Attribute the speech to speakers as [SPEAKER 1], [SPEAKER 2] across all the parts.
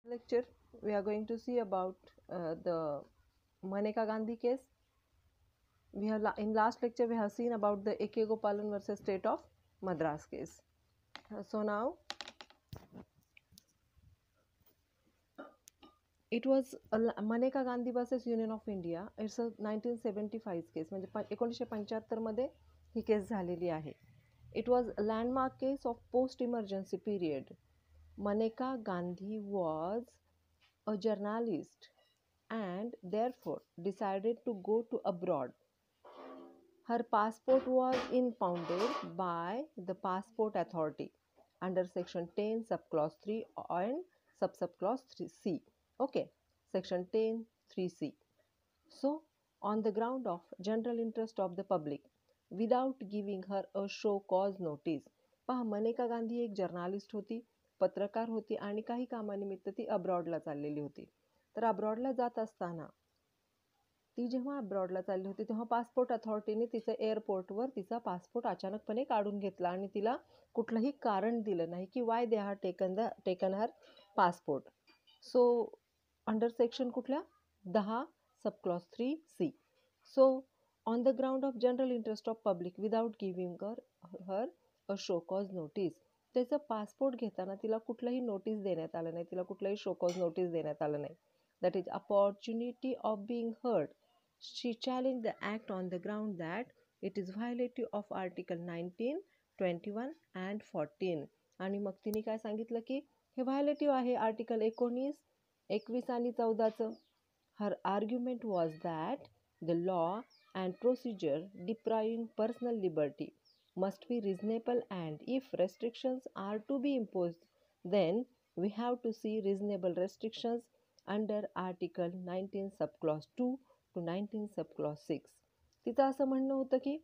[SPEAKER 1] lecture we are going to see about the Maneka Gandhi case. We have in last lecture we have seen about the A.K. Gopalan versus State of Madras case. So now it was Maneka Gandhi versus Union of India. It's a 1975 case, म्हणजे 1975 मध्ये ही केस झालेली आहे. It was a landmark case of post-emergency period. Maneka Gandhi was a journalist and therefore decided to go to abroad. Her passport was impounded by the passport authority under section 10 subclause 3 and subclause 3c. Okay, section 10 3c. So on the ground of general interest of the public without giving her a show cause notice. पहा, मनेका गांधी एक journalist होती, पत्रकार होती आणि काही कामानिमित्त ती अब्रॉडला चाललेली होती. तर अब्रॉडला जात असताना ती जेव्हा अब्रॉडला चालली होती तेव्हा पासपोर्ट अथॉरिटीने तिचं एअरपोर्टवर तिचा पासपोर्ट अचानकपणे काढून घेतला आणि तिला कुठलंही कारण दिलं नाही की Y they have taken her passport. So under section कुठल्या 10 subclause 3c. So on the ground of general interest of public without giving her a show cause notice. त्याचं पासपोर्ट घेताना तिला कुठलंही नोटीस देण्यात आलं नाही, तिला कुठलंही शो कॉज नोटीस देण्यात आलं नाही. That is opportunity of being heard. She challenged the act on the ground that it is violative of Article 19, 21 and 14. आणि मग तिने काय सांगितलं की हे व्हायलेटिव्ह आहे आर्टिकल 19, 21 आणि 14चं. Her argument was that the law and procedure depriving personal liberty must be reasonable, and if restrictions are to be imposed, then we have to see reasonable restrictions under Article 19 subclause 2 to 19 subclause 6. तिचं असं म्हणणं होतं की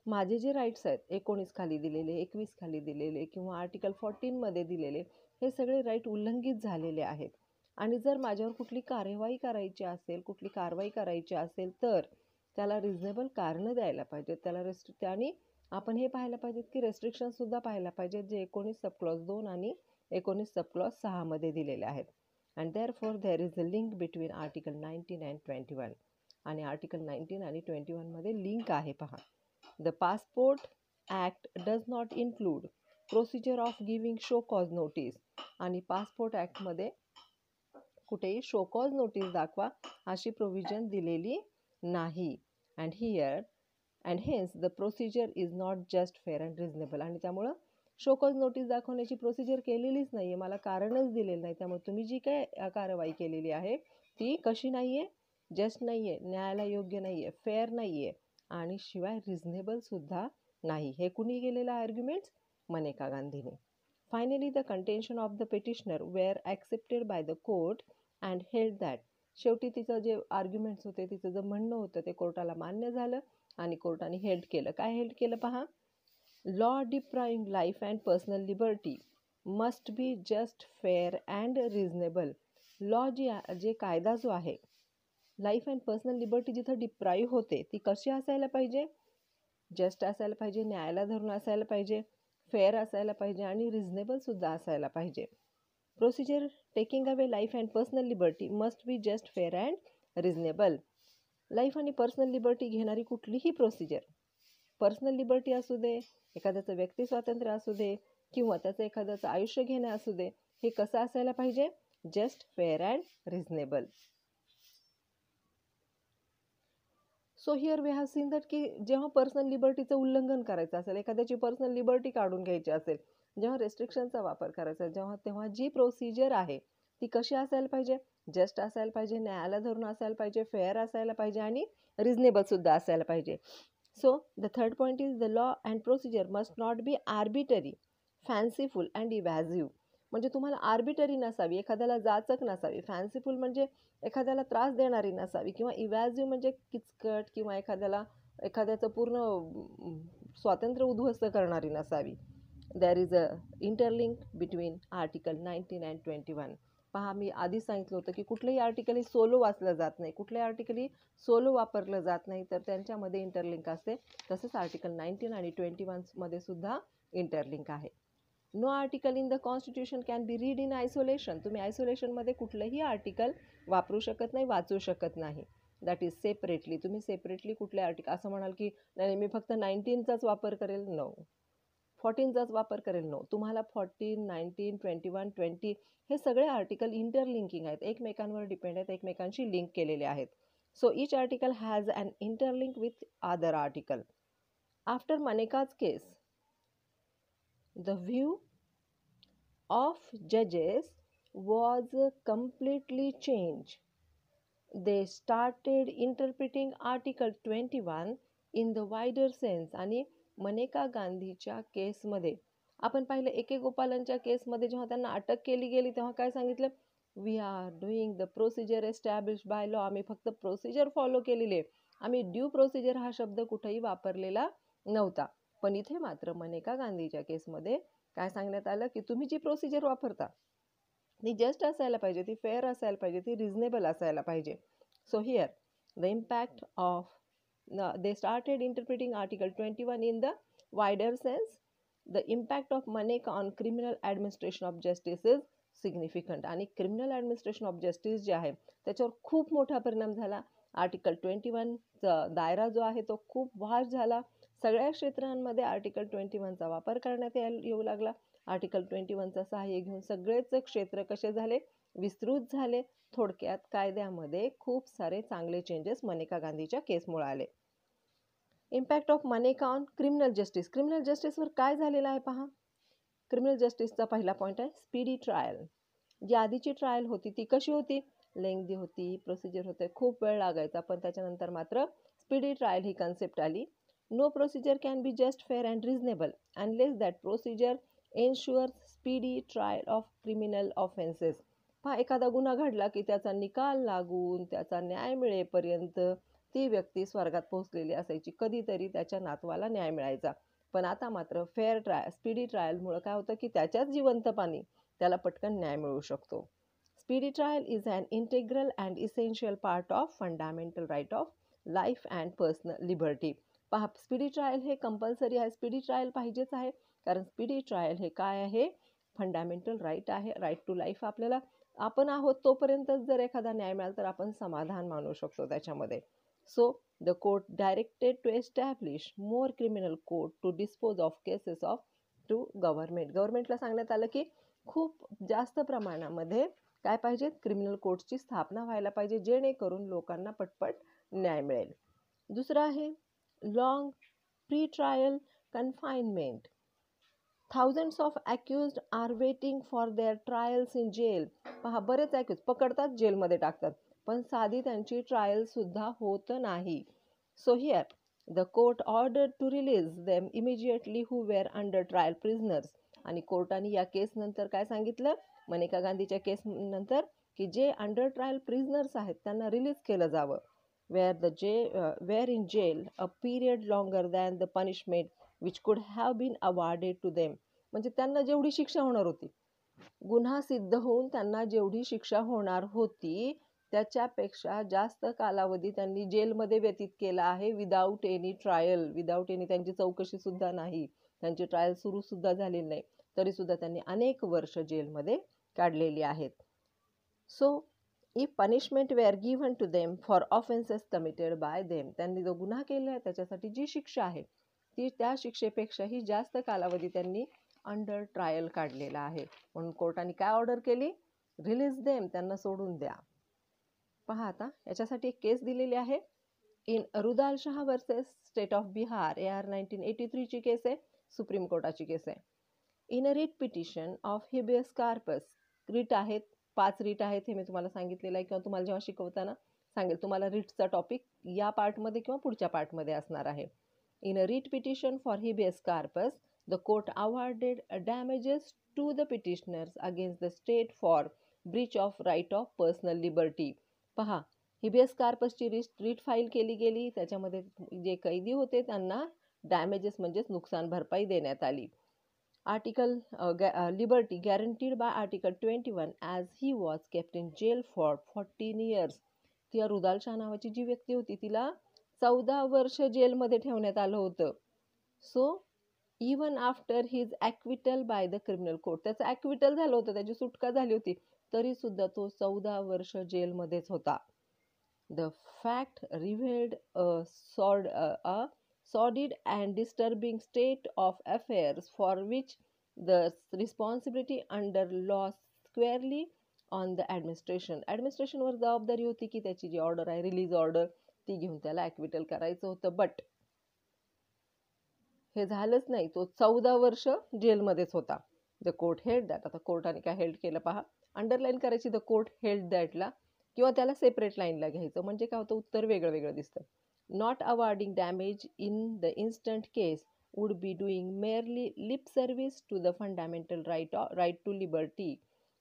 [SPEAKER 1] माझे जे rights आहेत 19 खाली दिलेले, 21 खाली दिलेले किंवा आर्टिकल 14 मध्ये दिलेले हे सगळे राईट उल्लंघित झालेले आहेत. आणि जर माझ्यावर कुठली कारवाई करायची असेल तर त्याला रिझनेबल कारणं द्यायला पाहिजेत, त्याला आणि आपण हे पाहायला पाहिजेत की रेस्ट्रिक्शनसुद्धा पाहायला पाहिजेत जे 19 सबक्लॉज 2 आणि 19 सबक्लॉज 6 मध्ये दिलेले आहेत. And therefore there is a link between Article 19 and 21. आणि Article 19 आणि 21 मध्ये लिंक आहे पहा. The Passport Act does not include procedure of giving show cause notice. आणि पासपोर्ट ॲक्ट मध्ये कुठेही शो कॉज नोटीस दाखवा अशी प्रोव्हिजन दिलेली नाही. and hence the procedure is not just fair and reasonable. आणि त्यामुळं शो कॉज नोटीस दाखवण्याची प्रोसिजर केलेलीच नाही आहे, मला कारणच दिलेलं नाही. त्यामुळे तुम्ही जी काय कारवाई केलेली आहे ती कशी नाही आहे, जस्ट नाही आहे, न्यायाला योग्य नाही आहे, फेअर नाही आहे आणि शिवाय रिझनेबलसुद्धा नाही. हे कुणी केलेलं आर्ग्युमेंट्स? मनेका गांधीने. Finally the contention of the petitioner were accepted by the court and held that. शेवटी तिचं जे आर्ग्युमेंट्स होते, तिचं जे म्हणणं होतं ते कोर्टाला मान्य झालं आणि कोर्टाने हेल्ड केलं. काय हेल्ड केलं पहा? Law depriving life and personal liberty must be just, fair and reasonable. Law जे कायदा जो आहे, लाईफ अँड पर्सनल लिबर्टी जिथं डिप्राईव्ह होते ती कशी असायला पाहिजे? जस्ट असायला पाहिजे, न्यायाला धरून असायला पाहिजे, फेअर असायला पाहिजे आणि रिझनेबलसुद्धा असायला पाहिजे. Procedure taking away life and personal liberty must be just, fair and reasonable. Life आणि पर्सनल लिबर्टी घेणारी कुठलीही प्रोसिजर, पर्सनल लिबर्टी असू दे, एखाद्याचं व्यक्ती स्वातंत्र्य असू दे किंवा त्याचं एखाद्याचं आयुष्य घेणं असू दे, हे कसं असायला पाहिजे? Just, fair and reasonable. So here we have seen that की जेव्हा पर्सनल लिबर्टीचं उल्लंघन करायचं असेल, एखाद्याची पर्सनल लिबर्टी काढून घ्यायची असेल, जेव्हा रेस्ट्रिक्शनचा वापर करायचा तेव्हा जी प्रोसिजर आहे ती कशी असायला पाहिजे? जस्ट असायला पाहिजे, न्यायाला धरून असायला पाहिजे, फेअर असायला पाहिजे आणि रिझनेबलसुद्धा असायला पाहिजे. So the third point is the law and procedure must not be arbitrary, fanciful and evasive. म्हणजे तुम्हाला आर्बिटरी नसावी, एखाद्याला जाचक नसावी. फॅन्सीफुल म्हणजे एखाद्याला त्रास देणारी नसावी किंवा इव्हॅझिव्ह म्हणजे किचकट किंवा एखाद्याचं पूर्ण स्वातंत्र्य उद्ध्वस्त करणारी नसावी. There is a interlink between article 19 and 21. पहा, मी आधी सांगितलं होतं की कुठलंही आर्टिकल सोलो वाचलं जात नाही, कुठल्याही आर्टिकल सोलो वापरलं जात नाही, तर त्यांच्यामध्ये इंटरलिंक असते. तसंच आर्टिकल 19 आणि 21 मध्ये सुद्धा इंटरलिंक आहे. No article in the constitution can be read in isolation. तुम्ही आयसोलेशनमध्ये कुठलंही आर्टिकल वापरू शकत नाही, वाचू शकत नाही. That is separately. तुम्ही सेपरेटली कुठले आर्टिकल असं म्हणाल की नाही मी फक्त 19चाच वापर करेल, नो. 14चाच वापर करेल, नो. तुम्हाला 14, 19, 21, 20 हे सगळे आर्टिकल इंटरलिंकिंग आहेत, एकमेकांवर डिपेंड आहेत, एकमेकांशी लिंक केलेले आहेत. So each article has an interlink with other article. After Maneka's case, the view of judges was completely changed. They started interpreting Article 21 in the wider sense. आणि मनेका गांधीच्या केसमध्ये आपण पाहिलं, एके गोपालांच्या केसमध्ये जेव्हा त्यांना अटक केली गेली तेव्हा काय सांगितलं, we are doing the procedure establish by law. आम्ही फक्त प्रोसिजर फॉलो केलेले, आम्ही ड्यू प्रोसिजर हा शब्द कुठेही वापरलेला नव्हता. पण इथे मात्र मनेका गांधीच्या केसमध्ये काय सांगण्यात आलं की तुम्ही जी प्रोसिजर वापरता ती जस्ट असायला पाहिजे, ती फेअर असायला पाहिजे, ती रिझनेबल असायला पाहिजे. So here the impact of they started interpreting article 21 in the wider sense. The impact of Maneka on criminal administration of justice is significant. आणि क्रिमिनल ॲडमिनिस्ट्रेशन ऑफ जस्टिस जे आहे त्याच्यावर खूप मोठा परिणाम झाला. आर्टिकल 21चा दायरा जो आहे तो खूप वास्ट झाला. सगळ्या क्षेत्रांमध्ये आर्टिकल 21चा वापर करण्यात येऊ लागला. आर्टिकल 21चा सहाय्य घेऊन सगळेच क्षेत्र कसे झाले, विस्तृत झाले. थोडक्यात कायद्यामध्ये खूप सारे चांगले चेंजेस मनेका गांधीच्या केसमुळे आले. Impact of Maneka on criminal justice. Criminal जस्टिसवर काय झालेलं आहे पहा. क्रिमिनल जस्टिसचा पहिला पॉईंट आहे स्पीडी ट्रायल. जी आधीची ट्रायल होती ती कशी होती, लेंग्दी होती, प्रोसिजर होते, खूप वेळ लागायचा. पण त्याच्यानंतर मात्र स्पीडी ट्रायल ही कन्सेप्ट आली. No procedure can be just fair and reasonable unless that procedure ensures speedy trial of criminal offences. पहा, एखादा गुन्हा घडला की त्याचा निकाल लागून त्याचा न्याय मिळेपर्यंत ती व्यक्ती स्वर्गात पोहोचलेली असायची, कधीतरी त्याच्या नातवाला न्याय मिळायचा. पण आता मात्र फेअर ट्रायल, स्पीडी ट्रायलमुळं काय होतं की त्याच्याच जिवंतपणी त्याला पटकन न्याय मिळू शकतो. Speedy trial is an integral and essential part of fundamental right of life and personal liberty. पहा, स्पीडी ट्रायल हे कंपल्सरी आहे, स्पीडी ट्रायल पाहिजेच आहे. कारण स्पीडी ट्रायल हे काय आहे, फंडामेंटल राईट आहे, राईट टू लाईफ. आपल्याला आपण आहोत तोपर्यंतच जर एखादा न्याय मिळाला तर आपण समाधान मानू शकतो त्याच्यामध्ये. So the court directed to establish more criminal court to dispose of cases of to government. गव्हर्नमेंटला सांगण्यात आलं की खूप जास्त प्रमाणामध्ये काय पाहिजे, क्रिमिनल कोर्टची स्थापना व्हायला पाहिजे, जेणेकरून लोकांना पटपट न्याय मिळेल. दुसरं आहे long pre trial confinement. Thousands of accused are waiting for their trials in jail. पहा, बरेच accused पकडतात, जेलमध्ये टाकतात, पण साधी त्यांची ट्रायल सुद्धा होत नाही. So here the court order to release them immediately who were under trial prisoners. आणि कोर्टाने या केसनंतर काय सांगितलं, मनेका गांधीच्या केसनंतर, की जे अंडर ट्रायल प्रिझनर्स आहेत त्यांना रिलीज केलं जावं. Were in jail a period longer than the punishment which could have been awarded to them. म्हणजे त्यांना जेवढी शिक्षा होणार होती, गुन्हा सिद्ध होऊन त्यांना जेवढी शिक्षा होणार होती त्याच्यापेक्षा जास्त कालावधी त्यांनी जेलमध्ये व्यतीत केला आहे, without any trial, without any, त्यांची चौकशी सुद्धा नाही, त्यांची ट्रायल सुरू सुद्धा झालेली नाही, तरी सुद्धा त्यांनी अनेक वर्ष जेलमध्ये काढलेली आहेत. So if punishment were given to them for offences committed by them. त्यांनी जो गुन्हा केला आहे त्याच्यासाठी जी शिक्षा आहे ती त्या शिक्षेपेक्षाही जास्त कालावधी त्यांनी अंडर ट्रायल काढलेला आहे. म्हणून कोर्टाने काय ऑर्डर केली, रिलीज देम, त्यांना सोडून द्या. पहा, आता याच्यासाठी एक केस दिलेली आहे. In Rudal Shah versus state of Bihar, AR 1983ची केस आहे, सुप्रीम कोर्टाची केस आहे. In a writ petition of habeas corpus. Writ आहेत, 5 रिट आहेत, हे मी तुम्हाला सांगितलेलं आहे, किंवा तुम्हाला जेव्हा शिकवताना सांगेल, तुम्हाला रिटचा टॉपिक या पार्टमध्ये किंवा पुढच्या पार्टमध्ये असणार आहे. In a writ petition for habeas corpus, the court awarded damages to the petitioners against the state for breach of right of personal liberty. पहा, हिबियस कार्पसची रिट फाईल केली गेली, त्याच्यामध्ये जे कैदी होते त्यांना डॅमेजेस म्हणजेच नुकसान भरपाई देण्यात आली. Article liberty guaranteed bye article 21 as he was kept in jail for 14 years. ती रुदाल शाह नावाची जी व्यक्ती होती तिला 14 वर्ष जेलमध्ये ठेवण्यात आलं होतं. So even after his acquittal by the criminal court. त्याचं ॲक्विटल झालं होतं, त्याची सुटका झाली होती, तरीसुद्धा तो 14 वर्ष जेलमध्येच होता. The fact revealed a sordid and disturbing state of affairs for which the responsibility under law squarely on the administration. ॲडमिनिस्ट्रेशनवर जबाबदारी होती की त्याची जी ऑर्डर आहे, रिलीज ऑर्डर, ती घेऊन त्याला ॲक्विटल करायचं होतं. बट हे झालंच नाही. तो 14 वर्ष जेलमध्येच होता. The court held that. आता कोर्टाने काय हेल्ड केलं पहा. अंडरलाईन करायची, द कोर्ट हेल्ड दॅटला, किंवा त्याला सेपरेट लाईनला घ्यायचं. म्हणजे काय होतं, उत्तर वेगळं वेगळं दिसतं. Not awarding damage in the instant case would be doing merely lip service to the fundamental right to liberty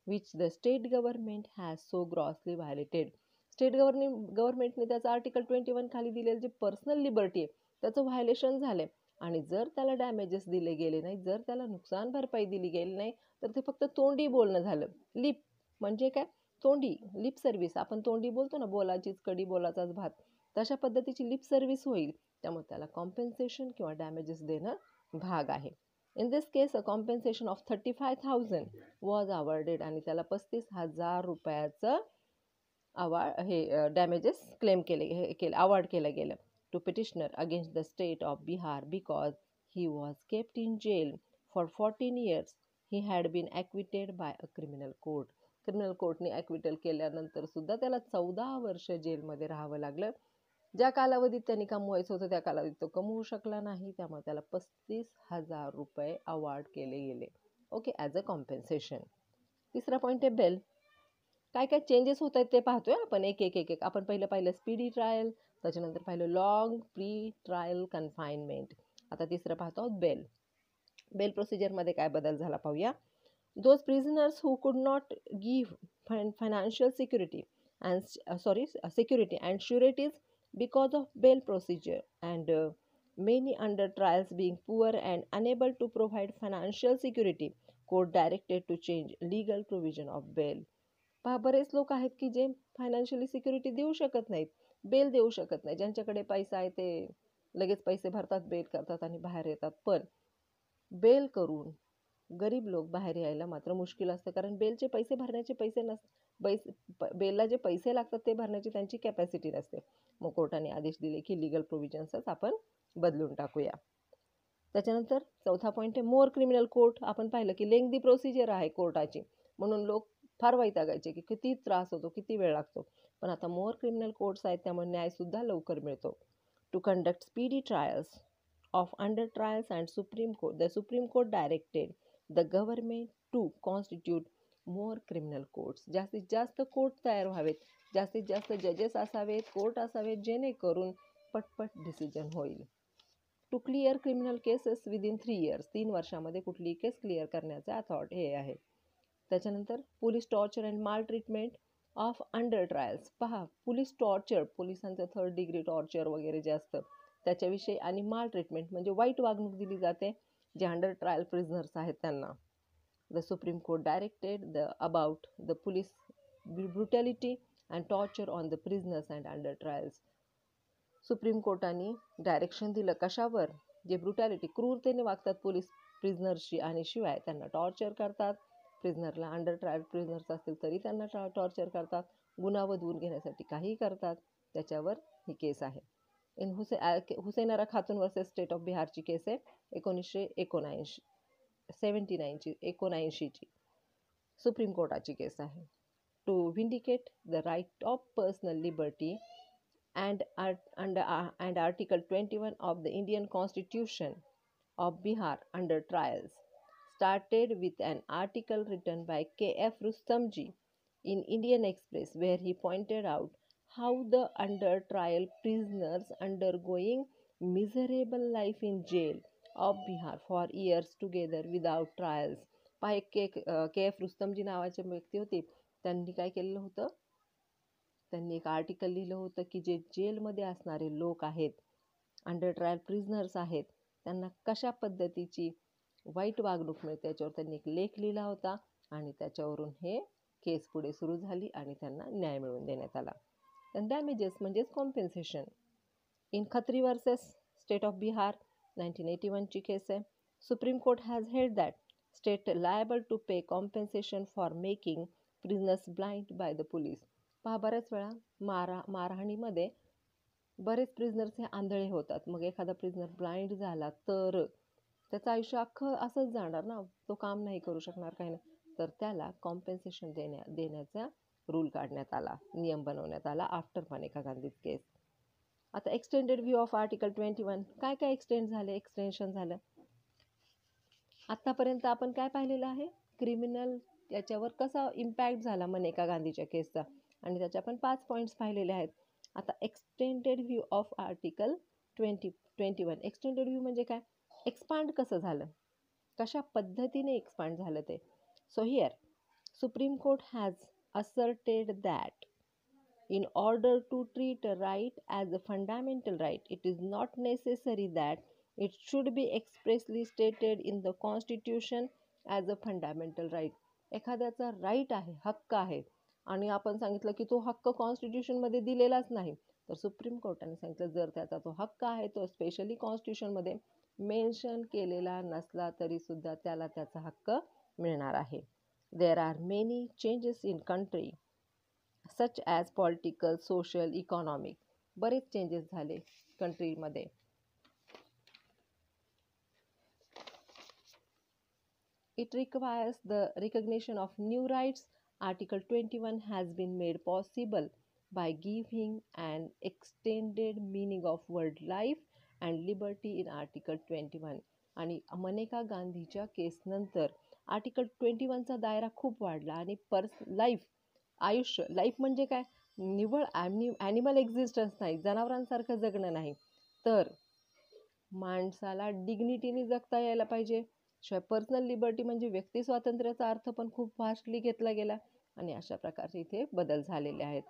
[SPEAKER 1] which the state government has so grossly violated. State गव्हर्नमेंटने त्याचं आर्टिकल 21 खाली दिलेलं जे पर्सनल लिबर्टी आहे त्याचं violation झालंय. आणि जर त्याला डॅमेजेस दिले गेले नाही, जर त्याला नुकसान भरपाई दिली गेली नाही, तर ते फक्त तोंडी बोलणं झालं. लिप म्हणजे काय, तोंडी, लिप सर्व्हिस. आपण तोंडी बोलतो ना, बोलाचीच कडी बोलाचाच भात, तशा पद्धतीची लिप सर्व्हिस होईल. त्यामुळे त्याला कॉम्पेन्सेशन किंवा डॅमेजेस देणं भाग आहे. In this case a compensation of 35,000 was awarded. आणि त्याला 35,000 रुपयाचं डॅमेजेस क्लेम केले अवॉर्ड केलं गेलं to petitioner against the state of Bihar because he was kept in jail for 14 years. He had been acquitted by a criminal court. Criminal कोर्टने acquittal केल्यानंतर सुद्धा त्याला 14 वर्ष जेलमध्ये राहावं लागलं. ज्या कालावधीत त्यांनी कमवायचं होतं त्या कालावधीत तो कमवू शकला नाही. त्यामुळे त्याला 35,000 रुपये अवॉर्ड केले गेले, ओके, ॲज अ कॉम्पेन्सेशन. तिसरा पॉईंट आहे बेल. काय काय चेंजेस होत आहेत ते पाहतोय आपण एक एक एक एक. आपण पाहिलं स्पीडी ट्रायल, त्याच्यानंतर पाहिलं लॉंग प्री ट्रायल कन्फाइनमेंट. आता तिसरं पाहतो आहोत बेल. बेल प्रोसिजरमध्ये काय बदल झाला पाहूया. Those prisoners who could not give financial security and sureties because of bail procedure and many under trials being poor and unable to provide financial security, court directed to change legal provision of bail. पहा, बरेच लोक आहेत की जे financially security देऊ शकत नाहीत, bell देऊ शकत नाही. ज्यांच्याकडे पैसा आहे ते लगेच पैसे भरतात, बेल करतात आणि बाहेर येतात. पण बेल करून गरीब लोक बाहेर यायला मात्र मुश्किल असतं, कारण बेलचे पैसे भरण्याचे बेलला जे पैसे लागतात ते भरण्याची त्यांची कॅपॅसिटी नसते. मग कोर्टाने आदेश दिले की लिगल प्रोव्हिजन्सच आपण बदलून टाकूया. त्याच्यानंतर चौथा पॉईंट आहे मोर क्रिमिनल कोर्ट. आपण पाहिलं की लेंग्दी प्रोसिजर आहे कोर्टाची, म्हणून लोक फार वैतागायचे की किती त्रास होतो, किती वेळ लागतो. पण आता मोर क्रिमिनल कोर्ट्स आहेत, त्यामुळे न्यायसुद्धा लवकर मिळतो. To conduct speedy trials of under trials and the Supreme Court directed the government to constitute more criminal courts. जास्तीत जास्त कोर्ट तयार व्हावेत, जास्तीत जास्त जजेस असावेत, कोर्ट असावेत, जेणेकरून पटपट डिसिजन होईल. To clear criminal cases within 3 years. 3 वर्षामध्ये कुठलीही केस क्लिअर करण्याचे अथॉरिटी हे आहे. त्याच्यानंतर पोलीस टॉर्चर अँड माल ट्रीटमेंट ऑफ अंडर ट्रायल्स. पहा, पोलीस टॉर्चर, पोलिसांचं 3rd डिग्री टॉर्चर वगैरे जे असतं त्याच्याविषयी, आणि माल ट्रीटमेंट म्हणजे वाईट वागणूक दिली जाते जे अंडर ट्रायल प्रिझनर्स आहेत त्यांना. The supreme court directed about the police brutality and torture on the prisoners and under trials. Supreme कोर्टाने डायरेक्शन दिलं कशावर, जे ब्रुटॅलिटी, क्रूरतेने वागतात पोलीस प्रिझनर्सशी, आणि शिवाय त्यांना टॉर्चर करतात. प्रिझनरला अंडर ट्रायल प्रिझनर्स असतील तरी त्यांना टॉर्चर करतात, गुन्हा वधवून घेण्यासाठी काहीही करतात. त्याच्यावर ही केस आहे. In Hussainara Khatoon versus state of बिहारची केस आहे 1979ची सुप्रीम कोर्टाची केस आहे. To vindicate the right of personal liberty and article 21 of the Indian constitution of Bihar under trials started with an article written by K.F. Rustamji in Indian Express, where he pointed out how the under trial prisoners undergoing miserable life in jail of Bihar for years together without trials. पहा, K.F. Rustomjee नावाचे व्यक्ती होते, त्यांनी काय केलेलं होतं, त्यांनी एक आर्टिकल लिहिलं होतं की जे जेलमध्ये असणारे लोक आहेत, अंडर ट्रायल प्रिझनर्स आहेत, त्यांना कशा पद्धतीची वाईट वागणूक मिळते त्याच्यावर त्यांनी एक लेख लिहिला होता, आणि त्याच्यावरून हे केस पुढे सुरू झाली आणि त्यांना न्याय मिळवून देण्यात आला. डॅमेजेस म्हणजेच compensation. In Khatri versus state of Bihar 1981ची केस आहे. Supreme Court has held that state liable to pay compensation for making prisoners blind by the police. पहा बऱ्याच वेळा मारहाणीमध्ये बरेच प्रिझनर्स हे आंधळे होतात. मग एखादा प्रिझनर ब्लाइंड झाला तर त्याचं आयुष्य अख्खं असंच जाणार ना, तो काम नाही करू शकणार, काही नाही. तर त्याला कॉम्पेन्सेशन देण्याचा रूल काढण्यात आला, नियम बनवण्यात आला आफ्टर मनेका गांधी केस. आता एक्सटेंडेड व्ह्यू ऑफ आर्टिकल 21 काय काय एक्सटेन्शन झालं. आत्तापर्यंत आपण काय पाहिलेलं आहे, क्रिमिनल याच्यावर कसा इम्पॅक्ट झाला मनेका गांधीच्या केसचा, आणि त्याचे आपण 5 पॉईंट्स पाहिलेले आहेत. आता extended view of article 21. Extended view म्हणजे काय, एक्सपांड कसं झालं, कशा पद्धतीने एक्सपांड झालं ते. So here supreme court has asserted that in order to treat a right as a fundamental right, it is not necessary that it should be expressly stated in the constitution as a fundamental right. एखाद्याचा right आहे, हक्क आहे, आणि आपण सांगितलं की तो हक्क कॉन्स्टिट्यूशनमध्ये दिलेलाच नाही, तर सुप्रीम कोर्टाने सांगितलं जर त्याचा तो हक्क आहे तो स्पेशली कॉन्स्टिट्यूशनमध्ये मेन्शन केलेला नसला तरी सुद्धा त्याला त्याचा हक्क मिळणार आहे. There are many changes in country such as political, social, economic. बरेच चेंजेस झाले कंट्रीमध्ये. It requires the recognition of new rights. Article 21 has been made possible by giving an extended meaning of word life and liberty in Article 21. आणि मनेका गांधीच्या केसनंतर article 21चा दायरा खूप वाढला आणि आयुष्य, लाईफ म्हणजे काय, निव्वळ ॲनिमल एक्झिस्टन्स नाही, जनावरांसारखं जगणं नाही, तर माणसाला डिग्निटीने जगता यायला पाहिजे. शिवाय पर्सनल लिबर्टी म्हणजे व्यक्ती स्वातंत्र्याचा अर्थ पण खूप फास्टली घेतला गेला, आणि अशा प्रकारचे इथे बदल झालेले आहेत.